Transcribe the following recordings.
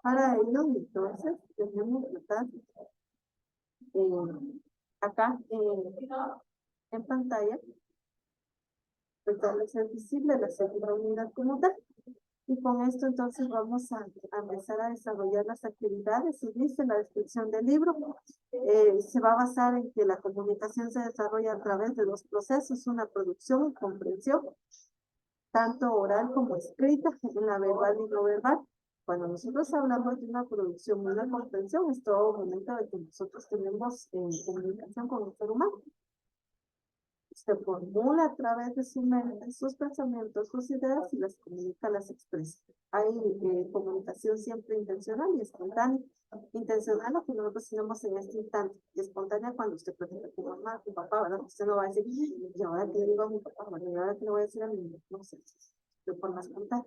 Para ello, entonces, tenemos que estar acá en pantalla, establecer visible la segunda unidad como tal. Y con esto entonces vamos a empezar a desarrollar las actividades. Y dice la descripción del libro, se va a basar en que la comunicación se desarrolla a través de dos procesos, una producción y comprensión, tanto oral como escrita, en la verbal y no verbal. Cuando nosotros hablamos de una producción y una comprensión, es todo momento de que nosotros tenemos comunicación con el ser humano. Se formula a través de su mente, sus pensamientos, sus ideas y las comunica, las expresa. Hay comunicación siempre intencional y espontánea. Intencional lo que nosotros tenemos en este instante, y espontánea cuando usted presenta a tu mamá, a tu papá, ¿verdad? Usted no va a decir, y ahora que le digo a mi papá, bueno, y ahora que le voy a decir a mi mamá, no sé, de forma espontánea.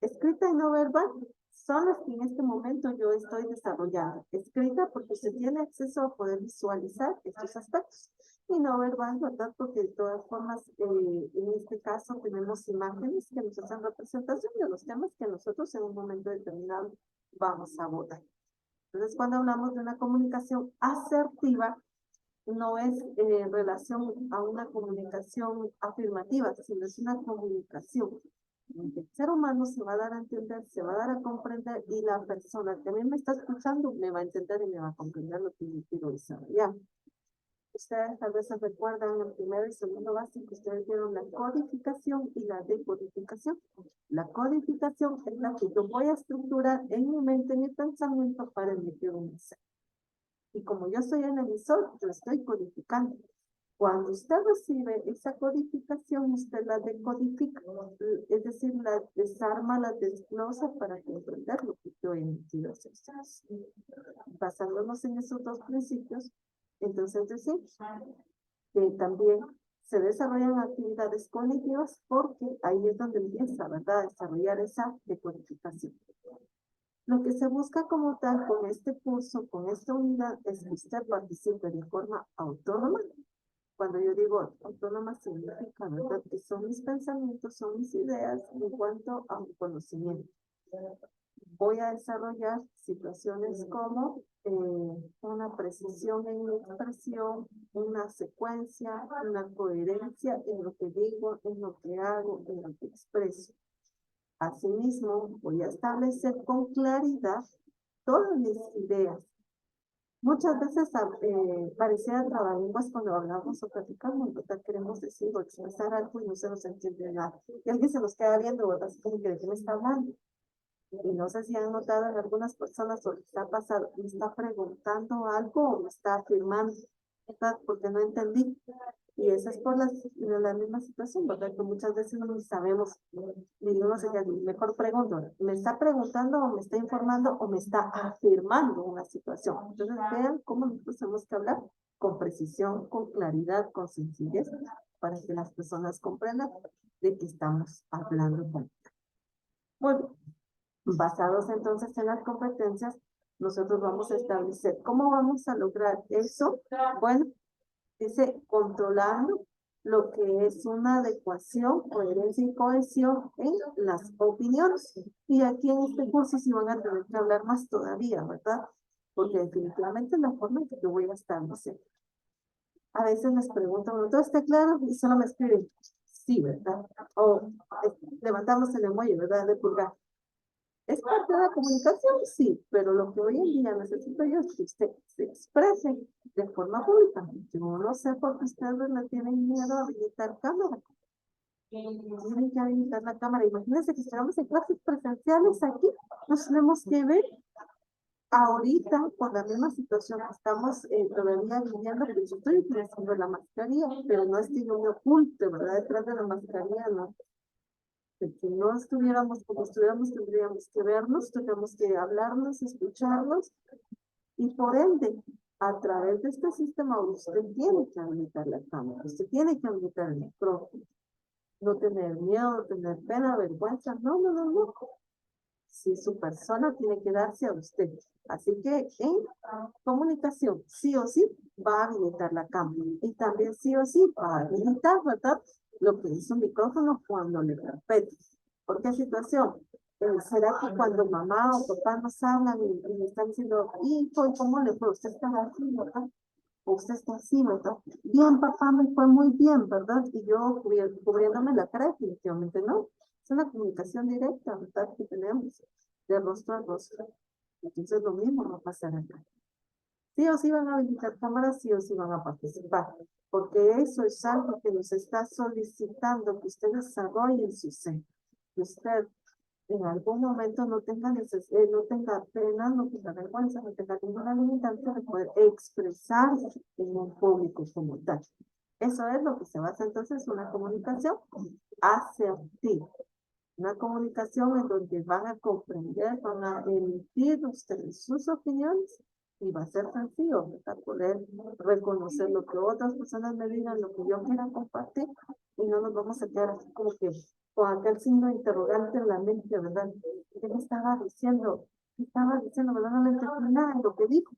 Escrita y no verbal son las que en este momento yo estoy desarrollando. Escrita porque se tiene acceso a poder visualizar estos aspectos. Y no verbal, ¿verdad? Porque de todas formas, en este caso tenemos imágenes que nos hacen representación de los temas que nosotros en un momento determinado vamos a abordar. Entonces, cuando hablamos de una comunicación asertiva, no es en relación a una comunicación afirmativa, sino es una comunicación. El ser humano se va a dar a entender, se va a dar a comprender, y la persona que a mí me está escuchando me va a entender y me va a comprender lo que yo quiero desarrollar. Ustedes tal vez se recuerdan en el primero y segundo básico, ustedes vieron la codificación y la decodificación. La codificación es la que yo voy a estructurar en mi mente, en mi pensamiento para emitir un mensaje. Y como yo soy el emisor, yo estoy codificando. Cuando usted recibe esa codificación, usted la decodifica, es decir, la desarma, la desglosa para comprender lo que yo he emitido hacia ustedes. Basándonos en esos dos principios, entonces decimos que también se desarrollan actividades cognitivas porque ahí es donde empieza, ¿verdad?, a desarrollar esa decodificación. Lo que se busca como tal con este curso, con esta unidad, es que usted participe de forma autónoma. Cuando yo digo autónoma significa, ¿verdad?, que son mis pensamientos, son mis ideas en cuanto a un conocimiento. Voy a desarrollar situaciones como una precisión en mi expresión, una secuencia, una coherencia en lo que digo, en lo que hago, en lo que expreso. Asimismo, voy a establecer con claridad todas mis ideas. Muchas veces parecía trabalenguas cuando hablamos o platicamos, ¿verdad? Queremos decir o expresar algo y no se nos entiende nada. Y alguien se nos queda viendo, ¿verdad? Así como que de qué me está hablando. Y no sé si han notado en algunas personas o les ha pasado, me está preguntando algo o me está afirmando, ¿verdad? Porque no entendí. Y esa es por la misma situación, ¿verdad? Que muchas veces no sabemos, y uno se queda, mejor pregunto, ¿me está preguntando o me está informando o me está afirmando una situación? Entonces vean cómo nosotros tenemos que hablar con precisión, con claridad, con sencillez, para que las personas comprendan de qué estamos hablando. Muy bien. Basados entonces en las competencias, nosotros vamos a establecer cómo vamos a lograr eso. Bueno, dice controlando lo que es una adecuación, coherencia y cohesión en las opiniones. Y aquí en este curso sí van a tener que hablar más todavía, ¿verdad? Porque definitivamente es la forma en que yo voy a establecer. A veces les preguntan, ¿todo está claro? Y solo me escriben, sí, ¿verdad? O levantamos el emoji, ¿verdad? De pulgar. ¿Es parte de la comunicación? Sí, pero lo que hoy en día necesito yo es que usted se exprese de forma pública. Yo no sé por qué ustedes le tienen miedo a habilitar cámara. Tienen que habilitar la cámara. Imagínense que estamos en clases presenciales aquí. Nos tenemos que ver ahorita por la misma situación que estamos todavía viviendo, pues yo estoy utilizando la mascarilla, pero no es que yo me oculte, ¿verdad? Detrás de la mascarilla, no. De que no estuviéramos como estuviéramos, tendríamos que vernos, tendríamos que hablarnos, escucharnos, y por ende, a través de este sistema, usted tiene que habilitar la cámara, usted tiene que habilitar el micrófono, no tener miedo, no tener pena, vergüenza, no, no, no, no. Si su persona tiene que darse a usted. Así que en comunicación, sí o sí, va a habilitar la cámara. Y también sí o sí va a habilitar, ¿verdad?, lo que es un micrófono cuando le compete. ¿Por qué situación? ¿Será que cuando mamá o papá nos hablan y me están diciendo, hijo, ¿y cómo le fue? Usted está así, ¿verdad? O usted está así, ¿verdad? Bien, papá, me fue muy bien, ¿verdad? Y yo cubriéndome la cara, definitivamente no. Es una comunicación directa, ¿verdad? Que tenemos de rostro a rostro. Entonces lo mismo va a pasar acá. Sí o sí van a habilitar cámaras, sí o sí van a participar, porque eso es algo que nos está solicitando que usted desarrolle en su ser, que usted en algún momento no tenga, no tenga pena, no tenga vergüenza, no tenga ninguna limitante de poder expresar en un público como tal. Eso es lo que se basa entonces en una comunicación asertiva. Una comunicación en donde van a comprender, van a emitir ustedes sus opiniones y va a ser sencillo, ¿verdad? Poder reconocer lo que otras personas me digan, lo que yo quiera compartir y no nos vamos a quedar así como que con aquel signo de interrogante en la mente, ¿verdad? ¿Qué me estaba diciendo? ¿Qué estaba diciendo? ¿Verdad? No le entendí nada de lo que dijo.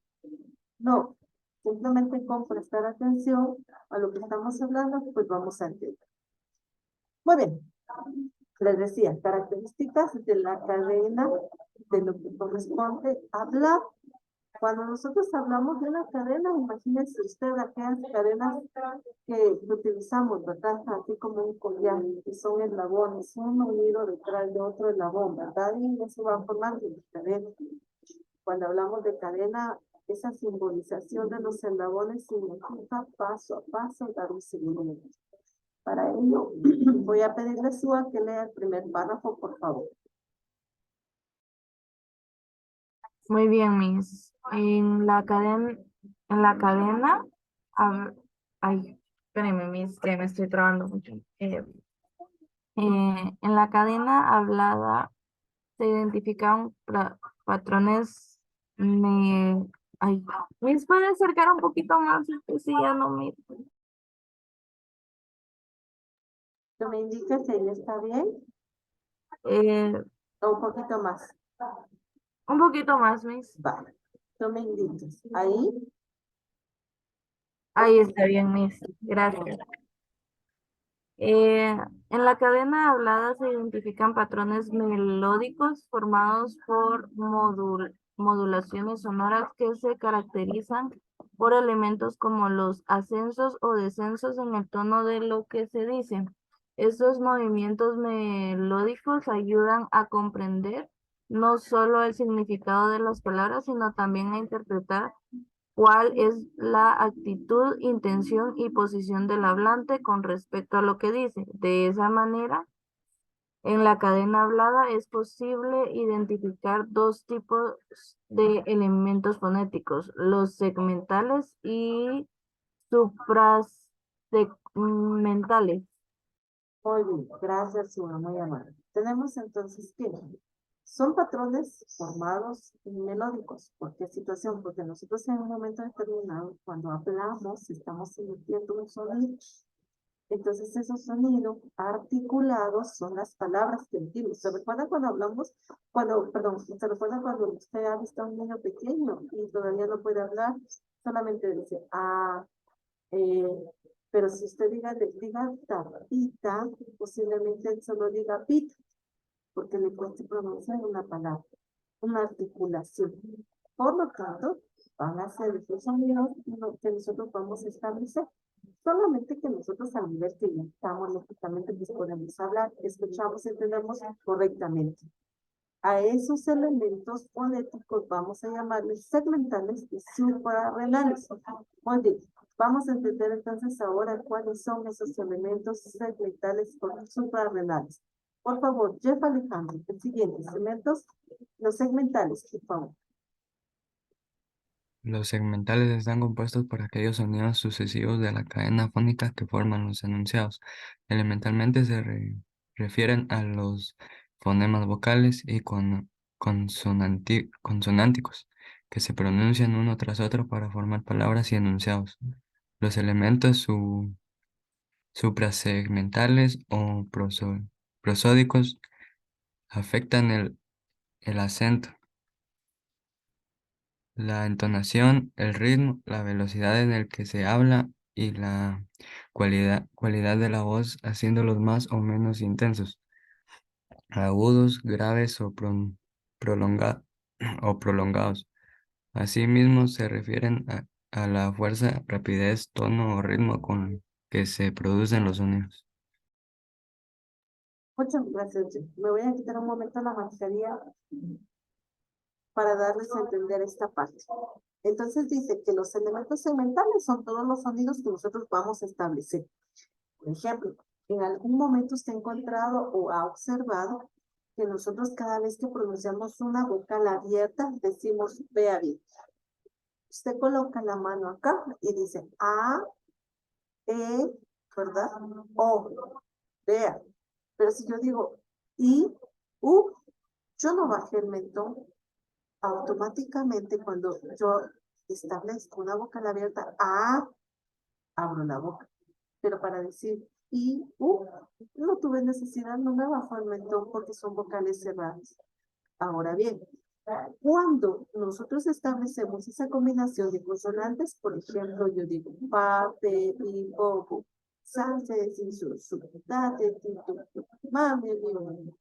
No, simplemente con prestar atención a lo que estamos hablando, pues vamos a entender. Muy bien. Les decía, características de la cadena de lo que corresponde hablar. Cuando nosotros hablamos de una cadena, imagínense usted aquellas cadenas que utilizamos, ¿verdad? Así como un collar, que son eslabones, uno unido detrás de otro eslabón, ¿verdad? Y eso va formando una cadena. Cuando hablamos de cadena, esa simbolización de los eslabones significa paso a paso dar un seguimiento. Para ello, voy a pedirle a Sua que lea el primer párrafo, por favor. Muy bien, Miss. En la cadena, hab- ay, espérenme, Miss, que me estoy trabando mucho. En la cadena hablada se identifican patrones, me, ay, Miss, ¿puede acercar un poquito más? Es que sí, ya no me, ¿Tú me indicas si ella está bien? eh, O un poquito más. un poquito más, Miss. Vale. Tú me indicas. Ahí. Ahí está bien, Miss. Gracias. En la cadena hablada se identifican patrones melódicos formados por modulaciones sonoras que se caracterizan por elementos como los ascensos o descensos en el tono de lo que se dice. Estos movimientos melódicos ayudan a comprender no solo el significado de las palabras, sino también a interpretar cuál es la actitud, intención y posición del hablante con respecto a lo que dice. De esa manera, en la cadena hablada es posible identificar dos tipos de elementos fonéticos, los segmentales y suprasegmentales. Muy bien. Gracias, Sua. Muy amable. Tenemos entonces que son patrones formados melódicos. ¿Por qué situación? Porque nosotros en un momento determinado, cuando hablamos, estamos emitiendo un sonido. Entonces, esos sonidos articulados son las palabras que emitimos. ¿Se recuerda cuando hablamos, perdón, se recuerda cuando usted ha visto a un niño pequeño y todavía no puede hablar? Solamente dice, eh, pero si usted diga tapita, posiblemente él solo diga pita, porque le cuesta pronunciar una palabra, una articulación. Por lo tanto, van a ser esos sonidos que nosotros vamos a establecer. Solamente que nosotros al nivel que ya estamos, lógicamente, pues podemos hablar, escuchamos, entendemos correctamente. A esos elementos fonéticos vamos a llamarles segmentales y suprarrenales. Muy bien, vamos a entender entonces ahora cuáles son esos elementos segmentales o suprarrenales. Por favor, Jeff Alejandro, el siguiente, segmentos, los segmentales, por favor. Los segmentales están compuestos por aquellos sonidos sucesivos de la cadena fónica que forman los enunciados. Elementalmente refieren a los fonemas vocales y consonánticos que se pronuncian uno tras otro para formar palabras y enunciados. Los elementos suprasegmentales o prosódicos afectan el acento, la entonación, el ritmo, la velocidad en el que se habla y la cualidad de la voz, haciéndolos más o menos intensos. agudos, graves o prolongados. Asimismo, se refieren a la fuerza, rapidez, tono o ritmo con que se producen los sonidos. Muchas gracias. Me voy a quitar un momento la mascarilla para darles a entender esta parte. Entonces dice que los elementos segmentales son todos los sonidos que nosotros vamos a establecer. Por ejemplo, en algún momento usted ha encontrado o ha observado que nosotros cada vez que pronunciamos una vocal abierta decimos vea bien. Usted coloca la mano acá y dice A, E, ¿verdad? O, vea. Pero si yo digo I, U, yo no bajé el mentón. Automáticamente cuando yo establezco una vocal abierta, A, abro la boca. Pero para decir I, U, no tuve necesidad, no me bajó el mentón porque son vocales cerradas. Ahora bien, cuando nosotros establecemos esa combinación de consonantes, por ejemplo, yo digo pa, pe, pi, po, pu, sa, se, si, su, ta, te, ti, tu, mami, mi,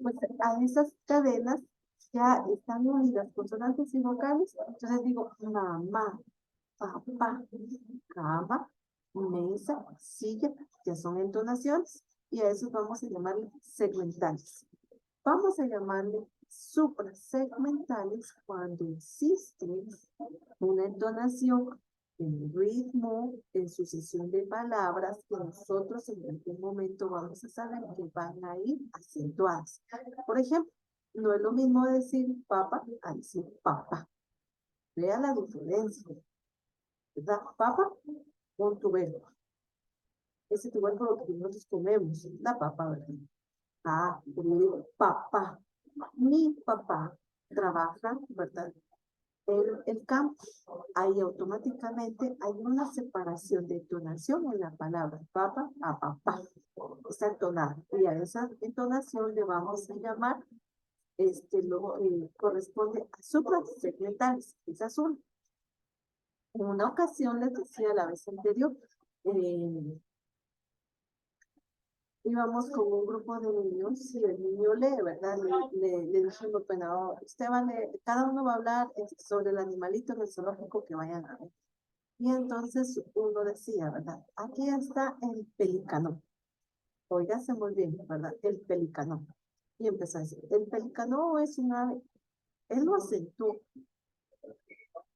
pues a esas cadenas ya están unidas consonantes y vocales, entonces digo mamá, papá, cama, mesa, silla, ya son entonaciones, y a eso vamos a llamarle segmentales. Vamos a llamarle suprasegmentales cuando existe una entonación en ritmo, en sucesión de palabras que nosotros en algún momento vamos a saber que van a ir acentuadas. Por ejemplo, no es lo mismo decir papa a decir papá. Vea la diferencia, ¿verdad? Papa, un tubérculo. Ese tubérculo que nosotros comemos, la papa, ¿verdad? Ah, como digo, papá. Mi papá trabaja, ¿verdad? En el campo. Ahí automáticamente hay una separación de entonación en la palabra papá a papá. Está entonada. Y a esa entonación le vamos a llamar, lo corresponde a suprasegmentales. Esa es una. En una ocasión les decía la vez anterior, eh, íbamos con un grupo de niños y el niño lee, ¿verdad? Le dijimos, bueno, usted va a leer, cada uno va a hablar sobre el animalito en el zoológico que vayan a ver. Y entonces uno decía, ¿verdad? Aquí está el pelícano. Óigase muy bien, ¿verdad? El pelícano. Y empezó a decir, el pelícano es un ave. Él lo acentuó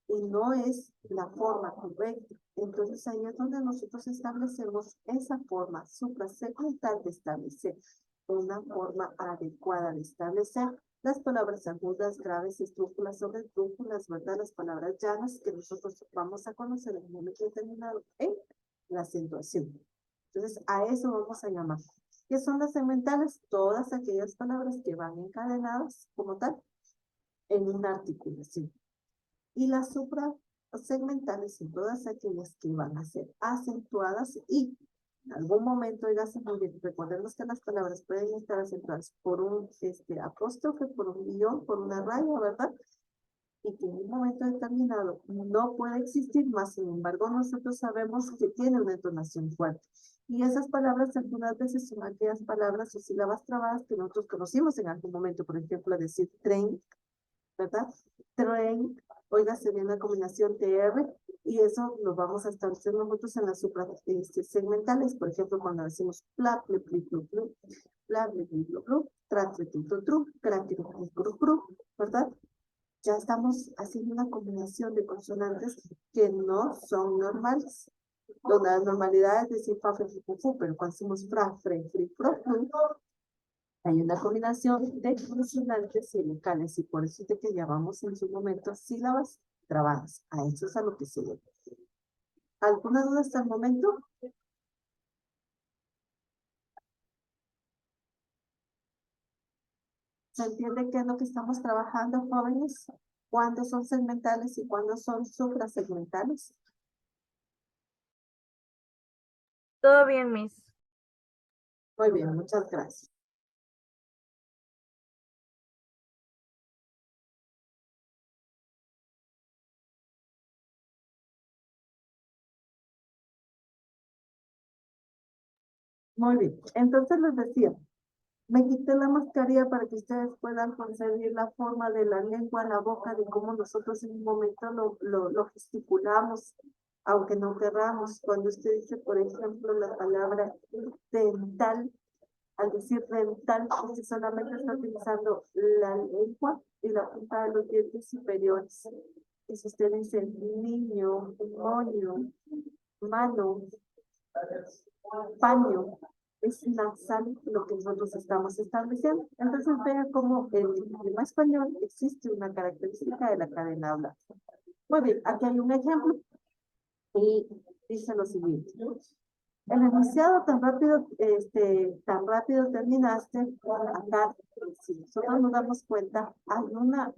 y no es la forma correcta. Entonces ahí es donde nosotros establecemos esa forma suprasegmental de establecer una forma adecuada de establecer las palabras agudas, graves, estrúfulas, sobreestrúfulas, ¿verdad? Las palabras llanas que nosotros vamos a conocer en un momento determinado en la acentuación. Entonces a eso vamos a llamar. ¿Qué son las segmentales? Todas aquellas palabras que van encadenadas como tal en una articulación. Y las suprasegmentales son todas aquellas que van a ser acentuadas y en algún momento, oiganse muy bien, recordemos que las palabras pueden estar acentuadas por un apóstrofe, por un guión, por una raya, ¿verdad? Y que en un momento determinado no puede existir más, sin embargo, nosotros sabemos que tiene una entonación fuerte. Y esas palabras algunas veces son aquellas palabras o sílabas trabadas que nosotros conocimos en algún momento, por ejemplo, decir tren, ¿verdad? Tren, oiga, sería una combinación TR, y eso lo vamos a establecer nosotros en las segmentales, por ejemplo, cuando decimos pla, ple, pli, plu, plu, pla, ple, pli, plu, plu, tra, tre, tu, tu, tru, cra, tri, cru, cru, cru, ¿verdad? Ya estamos haciendo una combinación de consonantes que no son normales. Donde la normalidad es decir fa, fe, fu, fu, pero cuando decimos fra, fre, fri, fro, fru, hay una combinación de consonantes y vocales y por eso es de que llamamos en su momento sílabas trabadas. A eso es a lo que se debe. ¿Alguna duda hasta el momento? ¿Se entiende qué es lo que estamos trabajando, jóvenes? ¿Cuándo son segmentales y cuándo son suprasegmentales? Todo bien, Miss. Muy bien, muchas gracias. Muy bien, entonces les decía, Me quité la mascarilla para que ustedes puedan concebir la forma de la lengua, la boca, de cómo nosotros en un momento lo gesticulamos, aunque no querramos. Cuando usted dice, por ejemplo, la palabra dental, al decir dental, usted solamente está utilizando la lengua y la punta de los dientes superiores. Y si usted dice niño, moño, mano, paño, es nasal lo que nosotros estamos estableciendo. Entonces vean cómo en el idioma español existe una característica de la cadena hablar. Muy bien, aquí hay un ejemplo y dice lo siguiente. El enunciado tan rápido terminaste, acá, si nosotros nos damos cuenta, hay una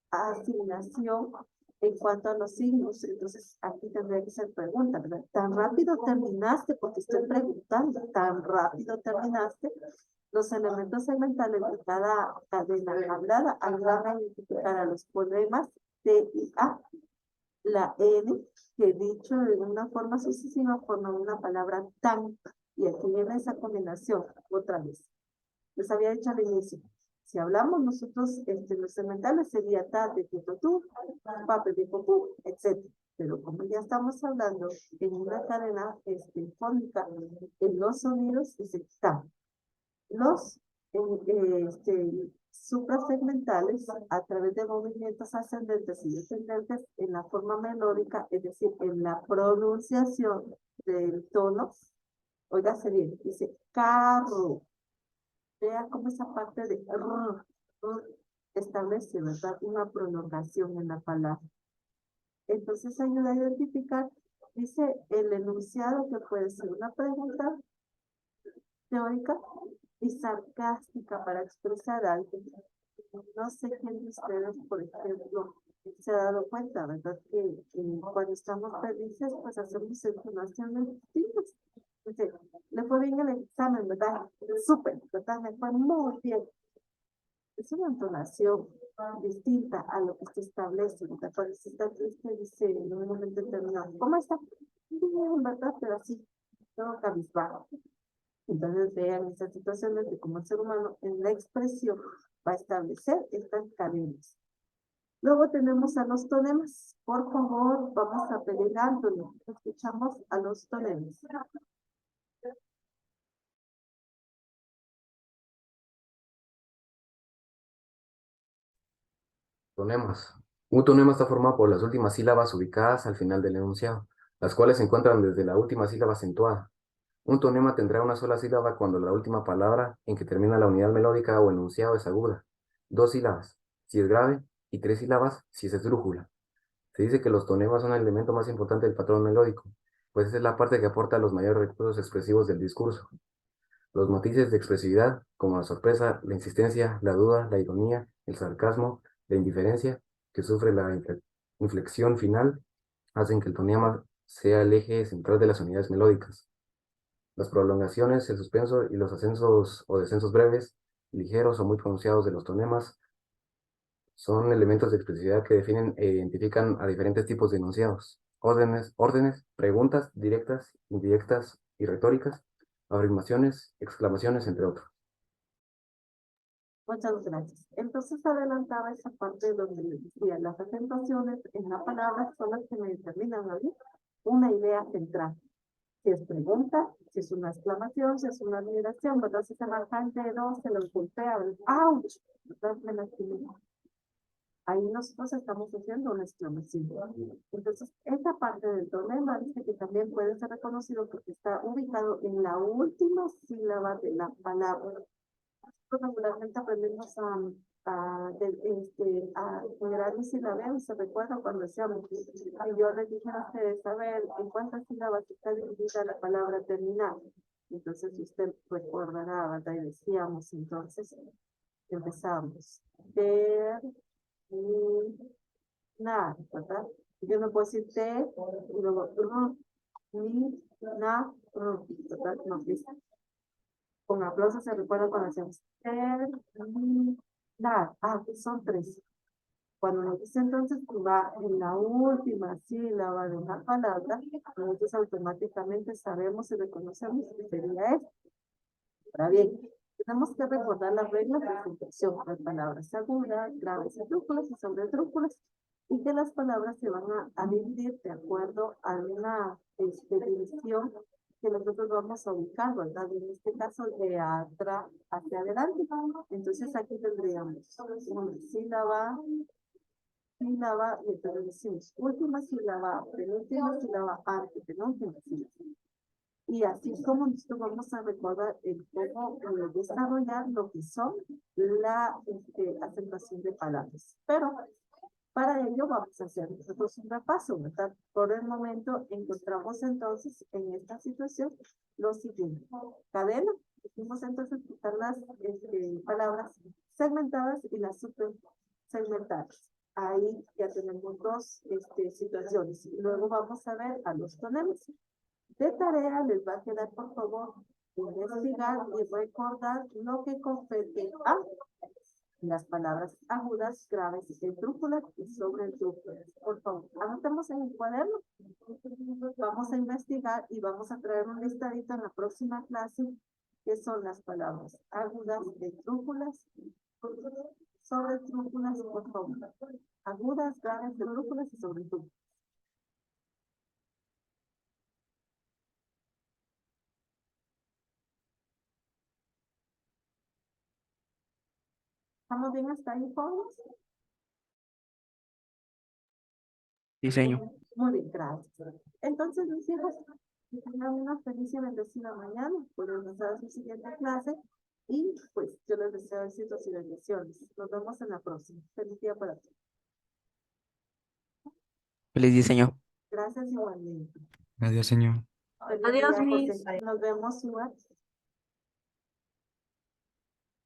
asignación en cuanto a los signos. Entonces, aquí tendría que ser pregunta, ¿verdad? Tan rápido terminaste, porque estoy preguntando, tan rápido terminaste. Los elementos segmentales de cada cadena hablada ayudan a identificar a los fonemas T y A. La N, que dicho de una forma sucesiva forma una palabra tan, y aquí viene esa combinación otra vez. Les había dicho al inicio, si hablamos nosotros, los segmentales sería ta, de tú, pape, de popú, etc. Pero como ya estamos hablando en una cadena fónica, en los sonidos dice ta. Los suprasegmentales a través de movimientos ascendentes y descendentes en la forma melódica, es decir, en la pronunciación del tono. Óigase bien, dice carro. Vea cómo esa parte de establece, ¿verdad? Una prolongación en la palabra. Entonces ayuda a identificar, dice el enunciado, que puede ser una pregunta teórica y sarcástica para expresar algo. No sé quién de ustedes, por ejemplo, se ha dado cuenta, ¿verdad? Que cuando estamos felices, pues hacemos entonaciones distintas. Entonces, le fue bien el examen, ¿verdad? Súper, ¿verdad? Me fue muy bien. Es una entonación distinta a lo que se establece, ¿verdad? Cuando se está triste, dice en un momento determinado, ¿cómo está? Bien, ¿verdad? Pero así, todo cabizbajo. Entonces vean estas situaciones de cómo el ser humano en la expresión va a establecer estas cadenas. Luego tenemos a los tonemas. Por favor, vamos a pedir Antonio. Escuchamos a los tonemas. Tonemas. Un tonema está formado por las últimas sílabas ubicadas al final del enunciado, las cuales se encuentran desde la última sílaba acentuada. Un tonema tendrá una sola sílaba cuando la última palabra en que termina la unidad melódica o enunciado es aguda, 2 sílabas, si es grave, y 3 sílabas, si es esdrújula. Se dice que los tonemas son el elemento más importante del patrón melódico, pues es la parte que aporta los mayores recursos expresivos del discurso. Los matices de expresividad, como la sorpresa, la insistencia, la duda, la ironía, el sarcasmo, la indiferencia, que sufre la inflexión final, hacen que el tonema sea el eje central de las unidades melódicas. Las prolongaciones, el suspenso y los ascensos o descensos breves, ligeros o muy pronunciados de los tonemas son elementos de expresividad que definen e identifican a diferentes tipos de enunciados. Órdenes, preguntas directas, indirectas y retóricas, afirmaciones, exclamaciones, entre otros. Muchas gracias. Entonces adelantaba esa parte donde les decía, las acentuaciones en la palabra son las que me determinan a mí una idea central. Si es pregunta, si es una exclamación, si es una admiración, ¿verdad? Si se baja el dedo, se lo golpea, ¡ouch! ¿Verdad? Me lastimé. Ahí nosotros estamos haciendo una exclamación. Entonces, esta parte del tonema dice que también puede ser reconocido porque está ubicado en la última sílaba de la palabra. Regularmente aprendemos a generar un silabeo. Se recuerda cuando decíamos, y yo les dije a ustedes, a ver, ¿en cuántas sílabas está dividida la palabra terminar? Entonces usted recordará, ¿verdad? Y decíamos, entonces, empezamos. Terminar, ¿verdad? Yo no puedo decir te, y luego mi, na, ¿verdad? No, dice. Con aplausos se recuerda cuando hacemos terminar. Son 3. Cuando nos dice entonces que va en la última sílaba de una palabra, nosotros automáticamente sabemos y reconocemos que sería esto. Ahora bien, Tenemos que recordar las reglas de acentuación de palabras agudas, graves, esdrújulas y sobredrújulas, y que las palabras se van a dividir de acuerdo a una división que nosotros vamos a ubicar, ¿verdad? En este caso, de atrás hacia adelante. Entonces, aquí tendríamos una sílaba, sílaba, y entonces decimos última sílaba, penúltima sílaba, antepenúltima sílaba. Y así es como nosotros vamos a recordar el cómo desarrollar lo que son la acentuación de palabras. Pero para ello vamos a hacer nosotros un repaso, ¿verdad? Por el momento encontramos entonces en esta situación lo siguiente. Cadena, hicimos entonces quitar las palabras segmentadas y las subsegmentadas. Ahí ya tenemos dos situaciones. Luego vamos a ver a los tonemas. De tarea les va a quedar, por favor, investigar y recordar lo que compete a las palabras agudas, graves, esdrújulas y sobredrújulas. Por favor, anotemos en el cuaderno. Vamos a investigar y vamos a traer un listadito en la próxima clase que son las palabras agudas, esdrújulas, sobredrújulas, por favor. Agudas, graves, esdrújulas y sobredrújulas. ¿Estamos bien hasta ahí, jóvenes? Diseño. Muy bien, gracias. Entonces, mis hijos, que tengan una feliz y bendecida mañana. Pueden pasar a su siguiente clase. Y pues yo les deseo éxitos y bendiciones. Nos vemos en la próxima. Feliz día para todos. Feliz diseño. Gracias igualmente. Adiós, señor. Feliz Adiós, día, Miss. José. Nos vemos igual.